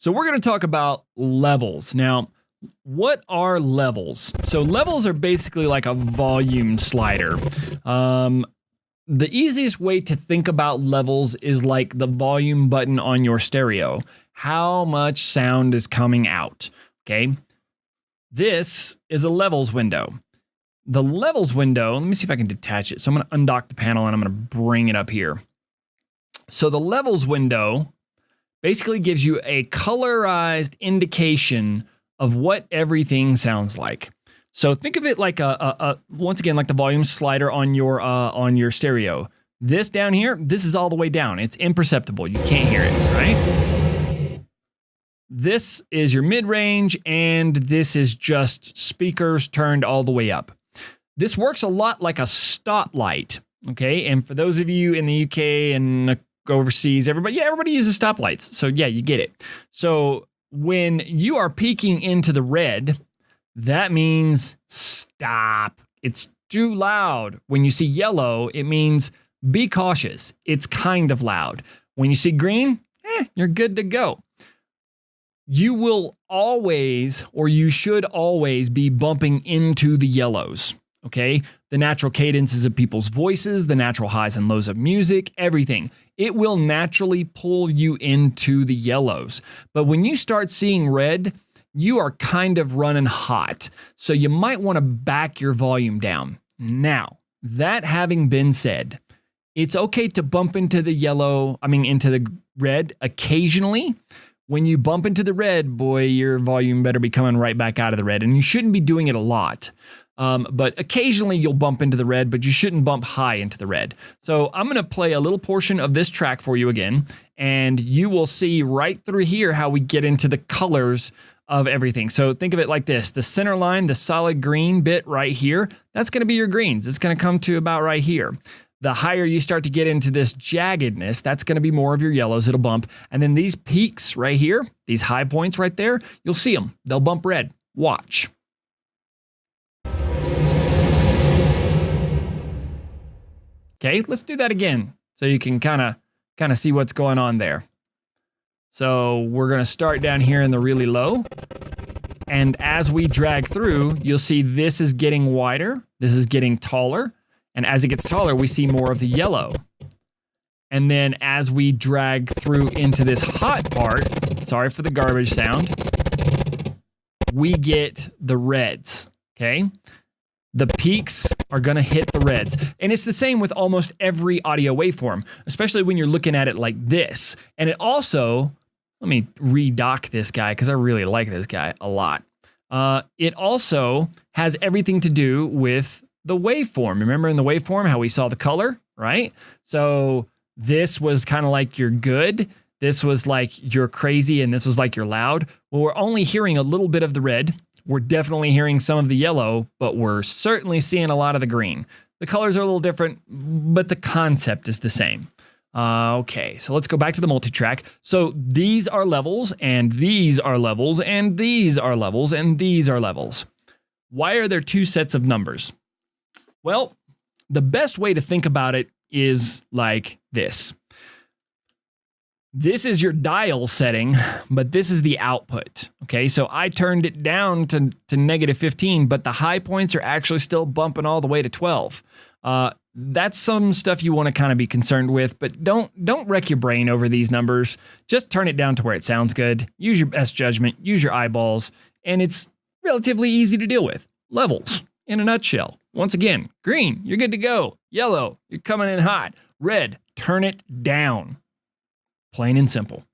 So we're going to talk about levels. Now, what are levels? So levels are basically like a volume slider. The easiest way to think about levels is like the volume button on your stereo. How much sound is coming out, okay? This is a levels window. The levels window, let me see if I can detach it. So I'm going to undock the panel and I'm going to bring it up here. So the levels window basically gives you a colorized indication of what everything sounds like. So think of it like once again, like the volume slider on your stereo. This down here, this is all the way down. It's imperceptible. You can't hear it, right? This is your mid-range, and this is just speakers turned all the way up. This works a lot like a stoplight, okay? And for those of you in the UK and overseas, everybody uses stoplights. So yeah, you get it. So when you are peaking into the red, that means stop. It's too loud. When you see yellow, it means be cautious. It's kind of loud. When you see green, you're good to go. You will always, or you should always, be bumping into the yellows, okay? The natural cadences of people's voices, the natural highs and lows of music, everything. It will naturally pull you into the yellows. But when you start seeing red, you are kind of running hot. So you might want to back your volume down. Now, that having been said, it's okay to bump into the into the red occasionally. When you bump into the red, boy, your volume better be coming right back out of the red. And you shouldn't be doing it a lot. But occasionally you'll bump into the red, but you shouldn't bump high into the red. So I'm going to play a little portion of this track for you again, and you will see right through here how we get into the colors of everything. So think of it like this. The center line, the solid green bit right here, that's going to be your greens. It's going to come to about right here. The higher you start to get into this jaggedness, that's going to be more of your yellows. It'll bump. And then these peaks right here, these high points right there, you'll see them. They'll bump red. Watch. Okay, let's do that again so you can kind of see what's going on there. So we're going to start down here in the really low. And as we drag through, you'll see this is getting wider. This is getting taller. And as it gets taller, we see more of the yellow. And then as we drag through into this hot part, sorry for the garbage sound, we get the reds, okay? The peaks are going to hit the reds. And it's the same with almost every audio waveform, especially when you're looking at it like this. And it also, let me redock this guy because I really like this guy a lot. It also has everything to do with the waveform. Remember in the waveform how we saw the color, right? So this was kind of like your good. This was like you're crazy, and this was like you're loud. Well, we're only hearing a little bit of the red. We're definitely hearing some of the yellow, but we're certainly seeing a lot of the green. The colors are a little different, but the concept is the same. Okay, so let's go back to the multi-track. So these are levels, and these are levels, and these are levels, and these are levels. Why are there two sets of numbers? Well, the best way to think about it is like this. This is your dial setting, but this is the output. Okay, so I turned it down to -15, but the high points are actually still bumping all the way to 12. That's some stuff you want to kind of be concerned with, but don't wreck your brain over these numbers. Just turn it down to where it sounds good. Use your best judgment, use your eyeballs, and it's relatively easy to deal with. Levels, in a nutshell. Once again, green, you're good to go. Yellow, you're coming in hot. Red, turn it down. Plain and simple.